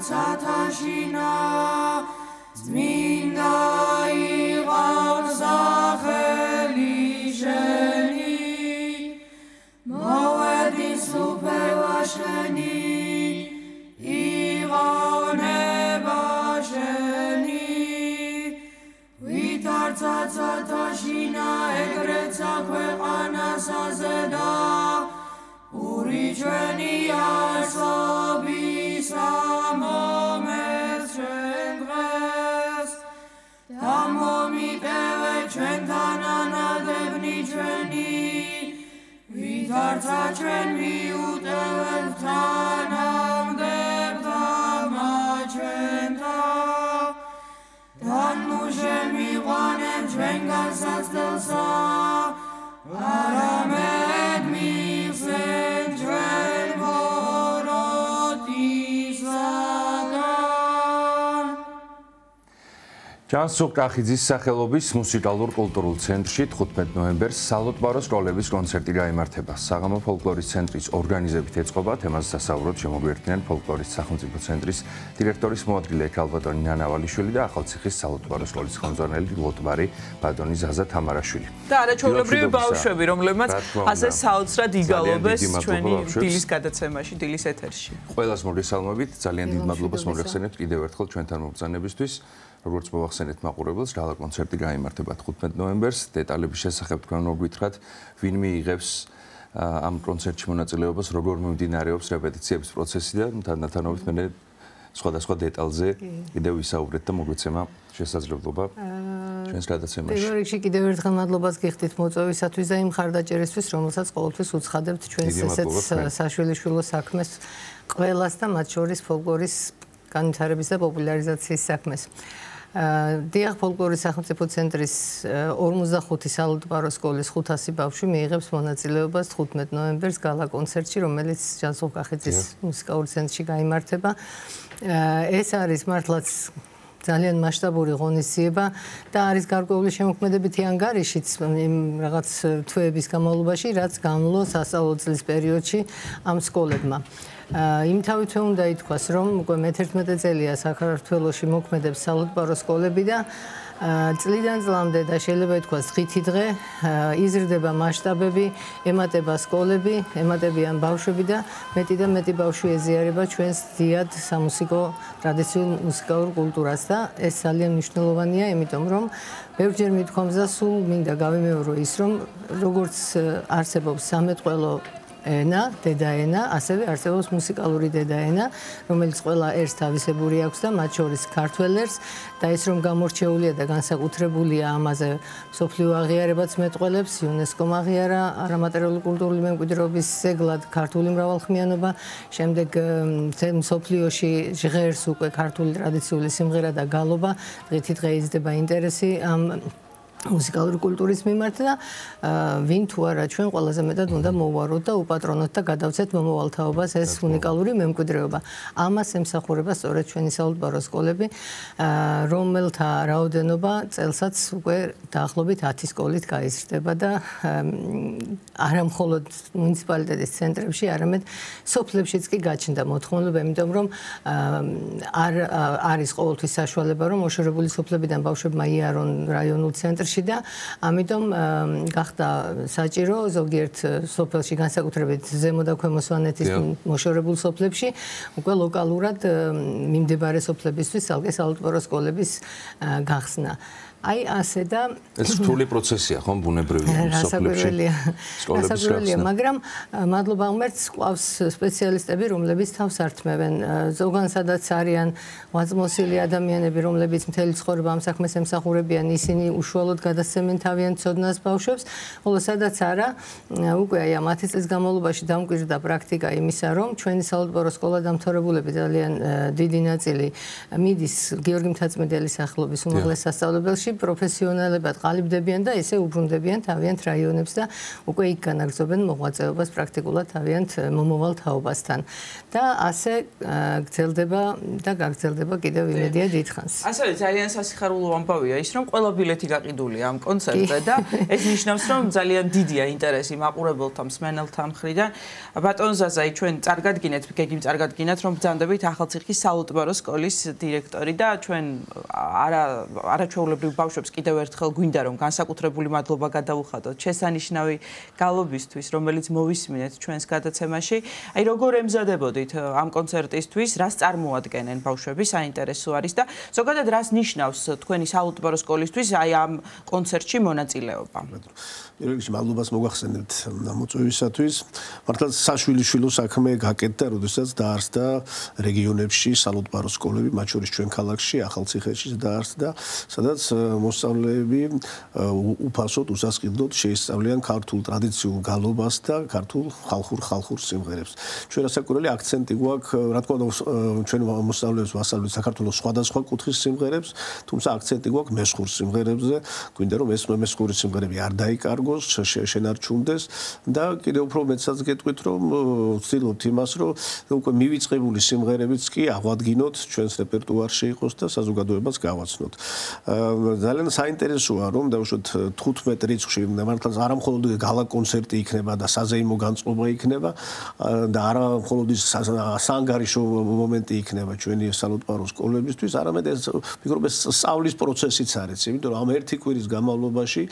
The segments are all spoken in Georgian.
ცათაშინა წმინდა იყავს სახელი შენი მოვედის უფევა შენი იყავნება შენი ვითარცა ცათაშინა ეგრეცა ქვეყანასაზე და ური ჩვენი არსობისა მომეც ჩვენ დღეს და მომიტევე ჩვენთან ანადებნი ჩვენი ვითარცა ჩვენ მიუტევებთ თანამდებთა ჩვენთან და ნუ შემიყვანებ ჩვენგან საცდელსა არამედ მიხსენ ჩვენ ბოროტისაგან ჯანსუღ კახიძის სახელობის მუსიკალურ-კულტურულ ცენტრში 15 ნოემბერს სალოტბარო სკოლების კონცერტი გაიმართება. საღამო ფოლკლორის ცენტრის ორგანიზებით ეწყობა თემაზე სასაუბროდ შემოგვიერთდნენ ფოლკლორის სახელმწიფო ცენტრის დირექტორის მოადგილე ქალბატონი ნანა ვალიშვილი და ახალციხის სალოტბარო სკოლის ხელმძღვანელი ლოტბარი ბატონი ზაზა თამარაშვილი. და არაჩვეულებრივი ბავშვები, რომლებმაც ასე საოცრად იგალობეს ჩვენი დილის გადაცემაში, დილის ეთერში. ყველას მოგესალმებით, ძალიან დიდ მადლობას მოგეხსენებთ კიდევ ერთხელ ჩვენთან მობრძანებისთვის. როგორც მოვახსენეთ მაყურებელს, გალა კონცერტი გაიმართება 15 ნოემბერს. დეტალების შესახებ თქვენ მოგვითხრათ, ვინ მიიღებს ამ კონცერტში მონაწილეობას, როგორ მიმდინარეობს რეპეტიციების პროცესი და თანათანობით მე სხვადასხვა დეტალზე კიდევ ვისაუბრეთ და მოგვეცემა შესაძლებლობა ჩვენს გადაცემაში. პირველ რიგში კიდევ ერთხელ მადლობას გიხდით მოწვევისათვის და იმ ხარდაჭერისთვის, რომელსაც ყოველთვის უცხადებთ ჩვენს ესეც საშვილიშვილო საქმეს ყველას და მათ შორის ფოლკლორის განვითარების და პოპულარიზაციის საქმეს. დიახ, ფოლკლორის სახელმწიფო ცენტრის 45 სალოტბარო სკოლის 500 ბავშვი მიიღებს მონაწილეობას 15 ნოემბერს გალა კონცერტში, რომელიც ჯანსუღ კახიძის მუსიკალურ ცენტრში გაიმართება. ეს არის მართლაც ძალიან მასშტაბური ღონისძიება და არის გარკვეული შემოქმედებითი ანგარიშიც იმ რაღაც თვეების განმავლობაში, რაც გამლო სასწავლო წლის პერიოდში ამ სკოლებმა. იმთავითვე უნდა ითქვას, რომ უკვე მე-11 წელია საქართველოში მოქმედებს სალოტბარო სკოლები და წლიდან წლამდე და შეიძლება ითქვას დღითი დღე იზრდება მასშტაბები, ემატება სკოლები, ემატებიან ბავშვები და მეტი და მეტი ბავშვი ეზიარება ჩვენს დიად სამუსიკო ტრადიციულ მუსიკალურ კულტურას და ეს ძალიან მნიშვნელოვანია, იმიტომ რომ ბევრჯერ მithქვამს და სულ მინდა გავიმეორო ის, რომ როგორც არსებობს სამეთყველო ენა, დედაენა, ასევე არსებობს მუსიკალური დედაენა, რომელიც ყველა ერს თავისებური აქვს და მათ შორის ქართველ ერს და ეს რომ გამორჩეულია და განსაკუთრებულია ამაზე მსოფლიო აღიარებაც მეტყველებს, იუნესკომ აღიარა არამატერიალური კულტურული მემკვიდრეობის ძეგლად ქართული მრავალხმიანობა, შემდეგ მსოფლიოში ჟღერს უკვე ქართული ტრადიციული სიმღერა და გალობა, დღითი დღე იზრდება ინტერესი ამ მუსიკალური კულტურის მიმართ და ვინ თუ არა ჩვენ ყველაზე მეტად უნდა მოვუაროთ და უპატრონოთ და გადავცეთ მომავალთაობას ეს უნიკალური მემკვიდრეობა. ამას ემსახურება სწორედ ჩვენი სალოტბარო სკოლები, რომელთა რაოდენობა წელსაც უკვე დაახლოებით 10 სკოლით გაიზრდება და არა მხოლოდ მუნიციპალიტეტის ცენტრებში, არამედ სოფლებშიც კი გაჩნდა მოთხოვნილება, იმიტომ რომ არის ყოველთვის საშუალება, რომ მოშორებული სოფლებიდან ბავშვებმა იარონ რაიონულ ცენტრში და ამიტომ გახდა საჭირო ზოგიერთ სოფელში განსაკუთრებით ზემო და ქვემო სვანეთის მოშორებულ სოფლებში უკვე ლოკალურად მიმდებარე სოფლებისთვის ალგე სალოტბარო სკოლების გახსნა. აი ასე და ეს რთული პროცესია ხომ ბუნებრივია სოფლებში სკოლებია, მაგრამ მადლობა ღმერთს ყავს სპეციალისტები, რომლებიც თავს ართმევენ ზოგან სადაც არიან ვაზმოსილი ადამიანები, რომლებიც მთელი ცხოვრება ამ საქმეს ემსახურებიან, ისინი უშუალოდ გადასცემენ თავიანთ ცოდნას ბავშვებს, ხოლო სადაც არა, უკვე აი ამ 10 წლის განმავლობაში დამკვიდრდა პრაქტიკა იმისა, რომ ჩვენი სალოტბარო სკოლა დამთავრებულები ძალიან დიდი ნაწილი მიდის გიორგი მთაწმიდელის სახელობის უმაღლეს სასწავლებელში შემთხვევაში პროფესიონალებად ყალიბდებიან და ესე უბრუნდებიან თავიანთ რაიონებს და უკვე იქ განაგრძობენ მოღვაწეობას პრაქტიკულად თავიანთ მომავალ თაობასთან. და ასე გრძელდება და გაგრძელდება კიდევ იმედია დიდხანს. ასევე ძალიან სასიხარულო ამბავია ის, რომ ყველა ბილეთი გაყიდულია ამ კონცერტზე და ეს ნიშნავს, რომ ძალიან დიდია ინტერესი მაყურებელთა, მსმენელთა მხრიდან. ბატონ ზაზაი, ჩვენ წარგადგინეთ, გეგმით წარგადგინეთ, რომ ბრძანდებით ახალციხის საალტბარო სკოლის დირექტორი და ჩვენ არაჩვეულებრივ ბავშვებს კიდევ ერთხელ გვინდა რომ განსაკუთრებული მადლობა გადავუხადოთ შესანიშნავი გალობისთვის, რომელიც მოვისმინეთ ჩვენს გადაცემაში. აი როგორ ემზადებოდით ამ კონცერტისთვის, რას წარმოადგენენ ბავშვები, საინტერესო არის და ზოგადად რას ნიშნავს თქვენი საალტბარო სკოლისთვის აი ამ კონცერტში მონაწილეობა? პირველ რიგში მადლობას მოგახსენებთ მოწვევისათვის. მართლაც საშვილიშვილო საქმე გაკეთდა, როდესაც დაარსდა რეგიონებში საალტბარო სკოლები, მათ შორის ჩვენ ქალაქში, ახალციხეში დაარსდა, სადაც მოსწავლეები უფასოდ, უსასყიდლოდ შეისწავლიან ქართულ ტრადიციულ გალობას და ქართულ ხალხურ სიმღერებს. ჩვენ რასაკვირველი აქცენტი გვაქვს, რა თქმა უნდა, ჩვენ მოსწავლეებს ვასწავლეთ საქართველოს სხვადასხვა კუთხის სიმღერებს, თუმცა აქცენტი გვაქვს მესხურ სიმღერებზე. გვინდა რომ ეს მესხური სიმღერები არ დაიკარგოს, შენარჩუნდეს და კიდევ უფრო მეცაც გეტყვით, რომ ვცდილობთ იმას, რომ უკვე მივიწყებული სიმღერებიც კი აღვადგინოთ, ჩვენს რეპერტუარში იყოს და საზოგადოებას გავაცნოთ. ძალიან საინტერესოა, რომ დავუშვათ 15 რიცხვში მართლაც არა მხოლოდ გალა კონცერტი იქნება და საზეიმო განწყობა იქნება და არა მხოლოდ ის საანგარიშო მომენტი იქნება ჩვენი საალტბარო სკოლებისთვის, არამედ ეს ვფიქრობ ეს სწავლის პროცესიც არის, იმიტომ რომ ამ ერთი კვირის განმავლობაში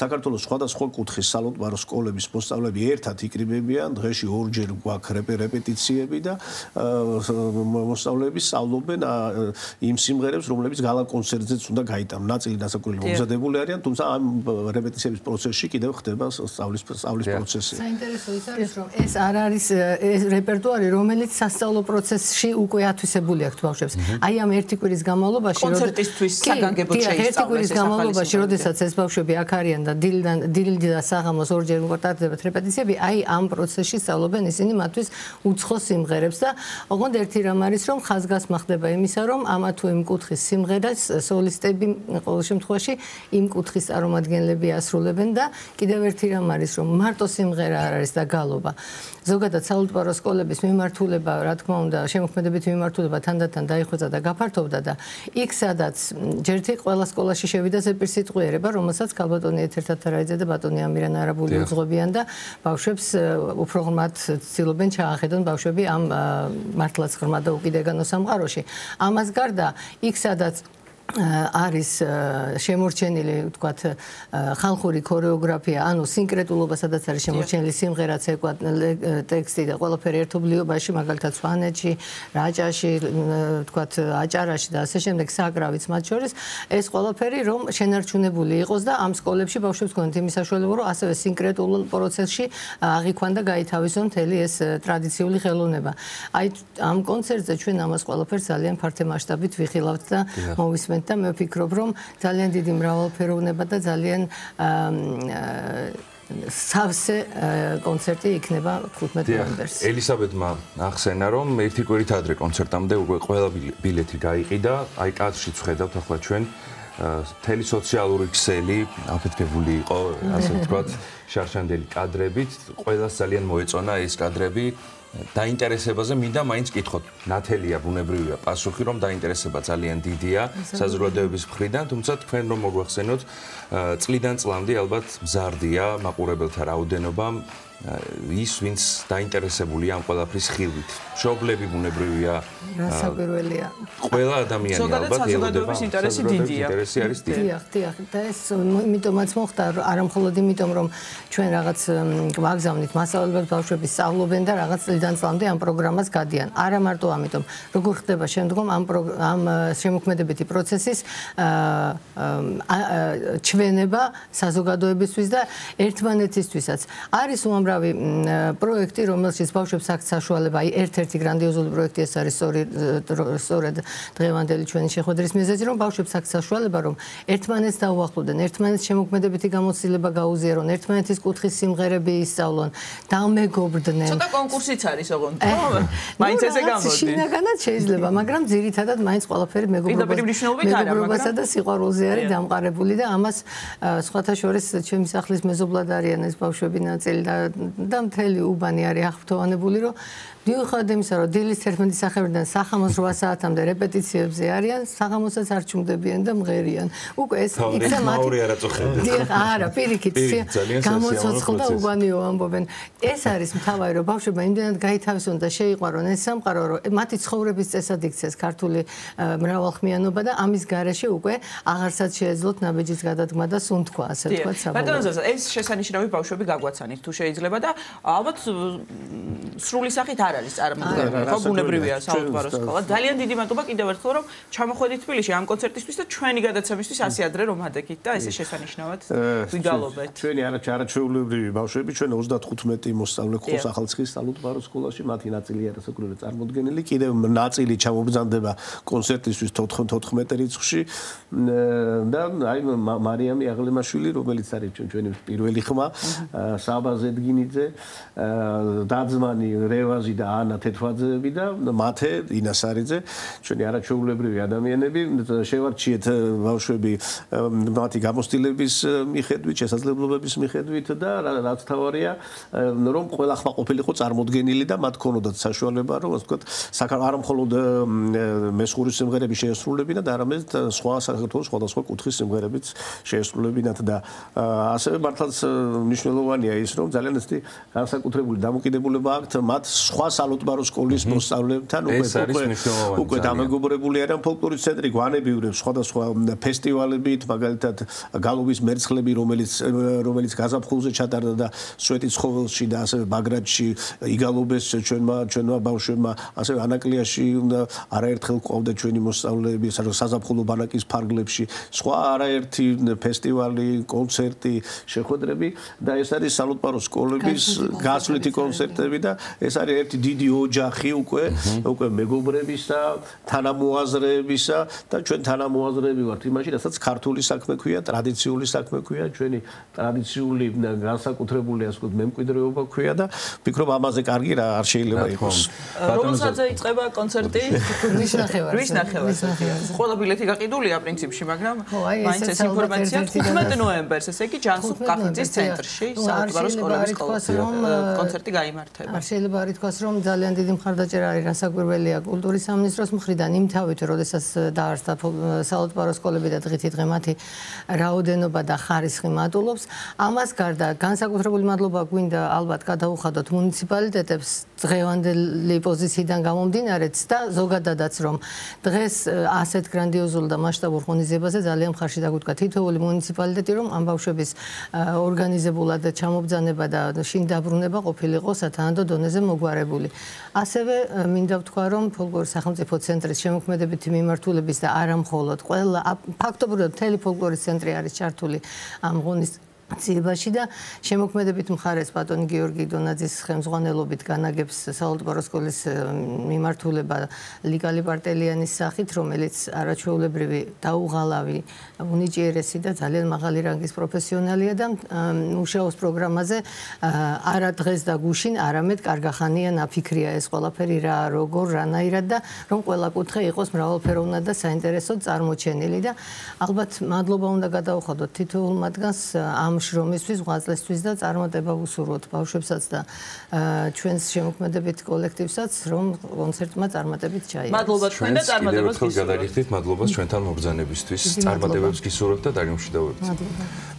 საქართველოს სხვადასხვა კუთხის საალტბარო სკოლების მოსწავლეები ერთად იკრიბებიან, დღეში ორჯერ გვაქვს რეპეტიციები და მოსწავლეები სწავლობენ იმ სიმღერებს, რომლებიც გალა კონცერტზეც უნდა გაიტანონ. ნაწილი დასაკვირველი მომზადებული არიან, თუმცა ამ რეპეტიციების პროცესში კიდევ ხდება სწავლის პროცესი. საინტერესო ის არის, რომ ეს არ არის ეს რეპერტუარი, რომელიც სასწავლო პროცესში უკვე ათვისებული აქვს ბავშვებს. აი ამ ერთი კვირის განმავლობაში, კონცერტისთვის საგანგებოდ შეისწავლეს. ერთი კვირის განმავლობაში, როდესაც ეს ბავშვები აქ არიან და დილით და საღამოს ორჯერ უკეთდებათ რეპეტიციები, აი ამ პროცესში სწავლობენ ისინი მათთვის უცხო სიმღერებს და ოღონდ ერთი რამ არის, რომ ხაზგასმა ხდება იმისა, რომ ამა თუ იმ კუთხის სიმღერას სოლისტები ყოველ შემთხვევაში იმ კუთხის წარმომადგენლები ასრულებენ და კიდევ ერთი რამ არის, რომ მარტო სიმღერა არ არის და გალობა. ზოგადად საალტბარო სკოლების მიმართულება, რა თქმა უნდა, შემოქმედებითი მიმართულება თანდათან დაიხვეწა და გაფართოვდა და იქ სადაც ჯერთი ყველა სკოლაში შევიდა ზეპირსიტყვიერება, რომელსაც ქალბატონი ეთერთა თარაიძე და ბატონი ამირან არაბული უძღვებიან და ბავშვებს უფრო ღრმად ცდილობენ ჩაახედონ ბავშვები ამ მართლაც ღრმა და უკიდეგანო სამყაროში. ამას გარდა იქ სადაც არის შემორჩენილი, ვთქვათ, ხალხური ქორეოგრაფია, ანუ სინკრეტულობა, სადაც არის შემორჩენილი სიმღერაც, ტექსტი და ყველაფერი ერთობლიობაში, მაგალითად სვანეთში, რაჭაში, ვთქვათ, აჭარაში და ასე შემდეგ, საკრავიც მათ შორის, ეს ყველაფერი რომ შენარჩუნებული იყოს და ამ სკოლებში ბავშვებს გქონდათ იმის საშუალება, რომ ასევე სინკრეტულ პროცესში აღიქვან და გაითავისონ მთელი ეს ტრადიციული ხელოვნება. აი ამ კონცერტზე ჩვენ ამას ყველაფერს ძალიან ფართე მასშტაბით ვიხილავთ და მოვისმენთ და მე ვფიქრობ, რომ ძალიან დიდი მრავალფეროვნება და ძალიან სავსე კონცერტი იქნება 15 ნოემბერს. ელისაბედმა ახსენა, რომ ერთი კვირით ადრე კონცერტამდე უკვე ყველა ბილეთი გაიყიდა, აი კადრშიც ხედავთ ახლა ჩვენ მთელი სოციალური ქსელი აფეთქებული იყო, ასე ვთქვათ, შარშანდელი კადრებით, ყველას ძალიან მოეწონა ეს კადრები. დაინტერესებაზე მინდა მაინც კითხოთ. ნათელია ბუნებრივია პასუხი, რომ დაინტერესება ძალიან დიდია საზოგადოების მხრიდან, თუმცა თქვენ რომ მოგვახსენოთ, წლიდან წლამდე ალბათ მზარდია მაყურებელთა რაოდენობა, ის ვინც დაინტერესებულია ამ ყველაფრის ხილვით. მშობლები ბუნებრივია. რასაკვირველია. ყველა ადამიანი ალბათ საზოგადოების ინტერესი დიდია. ინტერესი არის დიდი. დიახ, და ეს იმიტომაც მოხდა, არა მხოლოდ იმიტომ, რომ ჩვენ რაღაც გვაგზავნით მასწავლებელს ბავშვები სწავლობენ და რაღაც წლიდან წლამდე ამ პროგრამას გადიან. არა მარტო ამიტომ, როგორ ხდება შემდგომ ამ შემოქმედებითი პროცესის ჩვენება საზოგადოებისთვის და ერთმანეთისთვისაც. არის უამრავი პროექტი, რომელშიც ბავშვებს აქვთ საშუალება, აი ერთ-ერთი გრანდიოზული პროექტი ეს არის სწორედ დღევანდელი ჩვენი შეხვედრის მიზეზი, რომ ბავშვებს აქვთ საშუალება, რომ ერთმანეთს დაუახლოვდნენ, ერთმანეთს შემოქმედებითი გამოცდილება გაუზიარონ, ერთმანეთის კუთხის სიმღერები ისწავლონ, დამეგობრდნენ. ცოტა კონკურსიც არის ოღონდ. მაინც ესე გამოდი. შინაგანად შეიძლება, მაგრამ ძირითადად მაინც ყველაფერი მეგობრობასა და სიყვარულზე არის დამყარებული და ამას სხვათა შორის ჩემი სახლის მეზობლად არიან ეს ბავშვები ნაწილი და მთელი უბანი არის აღფრთოვანებული, რომ მიუხედავად იმისა, რომ დილის 11 საათიდან სახამოს 8 საათამდე რეპეტიციებზე არიან, სახამოსაც არ ჩუმდებიან და მღერიან. უკვე ეს იქცა მათი არა, პირიქით, გამოცოცხლდა უბანიო ამბობენ. ეს არის მთავარი, რომ ბავშვებმა იმდენად გაითავისონ და შეიყვარონ ეს სამყარო, რომ მათი ცხოვრების წესად იქცეს ქართული მრავალხმიანობა და ამის გარეშე უკვე აღარსაც შეეძლოთ ნაბიჯის გადადგმა და სუნთქვა, ასე ვთქვათ, საბოლოოდ. ბატონო ზაზა, ეს შესანიშნავი ბავშვები გაგვაცანით, თუ შეიძლება და ალბათ სრული სახით არ არის წარმოდგენილი, ხო, ბუნებრივია საუბარო სკოლა. ძალიან დიდი მადლობა კიდევ ერთხელ, რომ ჩამოხვედით თბილისში ამ კონცერტისთვის და ჩვენი გადაცემისთვის ასე ადრე რომ ადექით და ესე შესანიშნავად ვიგალობეთ. ჩვენი არაჩვეულებრივი ბავშვები, ჩვენ 35 მოსწავლე გყავს ახალციხის საალუტბარო სკოლაში, მათი ნაწილი არასაკუთრებით წარმოდგენილი, კიდევ ნაწილი ჩამობრძანდება კონცერტისთვის 14 რიცხვში და აი მარიამი აღლემაშვილი, რომელიც არის ჩვენი პირველი ხმა, საბა ზედგინიძე, დაძმანი რევაზი და ანა თეთვაძეები და მათე ინასარიძე, ჩვენი არაჩვეულებრივი ადამიანები, შევარჩიეთ ბავშვები მათი გამოცდილების მიხედვით, შესაძლებლობების მიხედვით და რაც თავარია, რომ ყველა ხმა ყოფილიყო წარმოდგენილი და მათ ქონოდათ საშუალება, რომ ასე ვთქვათ, არა მხოლოდ მესხურის სიმღერები შეესრულებინათ, არამედ სხვა საქართველოს სხვადასხვა კუთხის სიმღერებიც შეესრულებინათ და ასევე მართლაც მნიშვნელოვანია ის, რომ ძალიან ისეთი განსაკუთრებული დამოკიდებულება აქვთ მათ სხვა საალუტბარო სკოლის მოსწავლეებთან უკვე დამეგობრებული არიან ფოლკლორის ცენტრი გვანებიურებს სხვადასხვა ფესტივალებით, მაგალითად გალობის მერცხლები, რომელიც გაზაფხულზე ჩატარდა და სვეტის ხოველში და ასევე ბაგრატში იგალობეს ჩვენმა ბავშვებმა, ასევე ანაკლიაში არაერთხელ ყავდა ჩვენი მოსწავლეები საზაფხულო ბანაკის ფარგლებში, სხვა არაერთი ფესტივალი, კონცერტი, შეხვედრები და ეს არის საალუტბარო სკოლების გასვლითი კონცერტები და ეს არის ერთი დიდი ოჯახი უკვე მეგობრებისა, თანამოაზრეებისა და ჩვენ თანამოაზრეები ვართ იმაში, რასაც ქართული საქმე ქვია, ტრადიციული საქმე ქვია, ჩვენი ტრადიციული განსაკუთრებული ასე ვთქვათ მემკვიდრეობა ქვია და ვფიქრობ ამაზე კარგი რა არ შეიძლება იყოს. რომელსაც იწყება კონცერტი? ვის ნახევარს. ყველა ბილეთი გაყიდულია პრინციპში, მაგრამ მაინც ეს ინფორმაცია 15 ნოემბერს, ესე იგი ჯანსუღ კახიძის ცენტრში, საალუტბარო სკოლების კონცერტი გაიმართება. არ შეიძლება არ ითქვას, რომ ძალიან დიდი მხარდაჭერა არის რასაკვირველია კულტურის სამინისტროს მხრიდან იმთავით, როდესაც დაარსდა საალუტბარო სკოლები და დღითიდღე მათი რაოდენობა და ხარისხი მატულობს. ამას გარდა განსაკუთრებული მადლობა გვინდა ალბათ გადაუხადოთ მუნიციპალიტეტებს დღევანდელი პოზიციიდან გამომდინარეც და ზოგადადაც რომ დღეს ასეთ გრანდიოზულ და მასშტაბურ ღონისძიებაზე ძალიან მხარში დაგუდგა თითოეული მუნიციპალიტეტი, რომ ამ ბავშვების ორგანიზებულად ჩამობრძანება და შინ დაბრუნება ყოფილიყო სათანადო დონეზე მოგვარებული. ასევე მინდა ვთქვა, რომ ფოლკლორის სახელმწიფო ცენტრის შემოქმედებითი მიმართულების და არა მხოლოდ ყველა ფაქტობრივად მთელი ფოლკლორის ცენტრი არის ჩართული ამ ღონისძიებაში და შემოქმედებით მხარეს ბატონი გიორგი დონაძის ხელმძღვანელობით განაგებს საალუტბარო სკოლის მიმართულება ლიგალი პარტელიანის სახით, რომელიც არაჩვეულებრივი დაუღალავი, უნიჭიერესი და ძალიან მაღალი რანგის პროფესიონალია და მუშაობს პროგრამაზე არა დღეს და გუშინ, არამედ კარგახანია ნაფიქრია ეს ყველაფერი რა, როგორ, რანაირად და რომ ყველა კუთხე იყოს მრავალფეროვნად და საინტერესოდ წარმოჩენილი და ალბათ მადლობა უნდა გადაუხადოთ თითოეულ მათგანს ამ შრომისთვის, ღვაწლისთვის და წარმატება ვუსურვოთ ბავშვებსაც და ჩვენს შემოქმედებით კოლექტივსაც, რომ კონცერტმა წარმატებით ჩაიარეს. მადლობა თქვენ და წარმატებას გისურვებთ. გადაგიხდით, მადლობა ჩვენთან მობრძანებისთვის, წარმატებებს გისურვებთ და დაგემშვიდობებთ.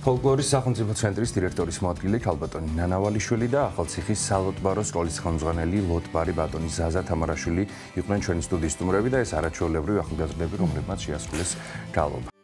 ფოლკლორის სახელმწიფო ცენტრის დირექტორის მოადგილე ქალბატონი ნანავალიშვილი და ახალციხის საალუტბარო სკოლის ხელმძღვანელი ლოტბარი ბატონი ზაზა თამარაშვილი იყვნენ ჩვენი სტუდიის სტუმრები და ეს არაჩვეულებრივი ახალგაზრდები, რომლებმაც შეასრულეს გალობა.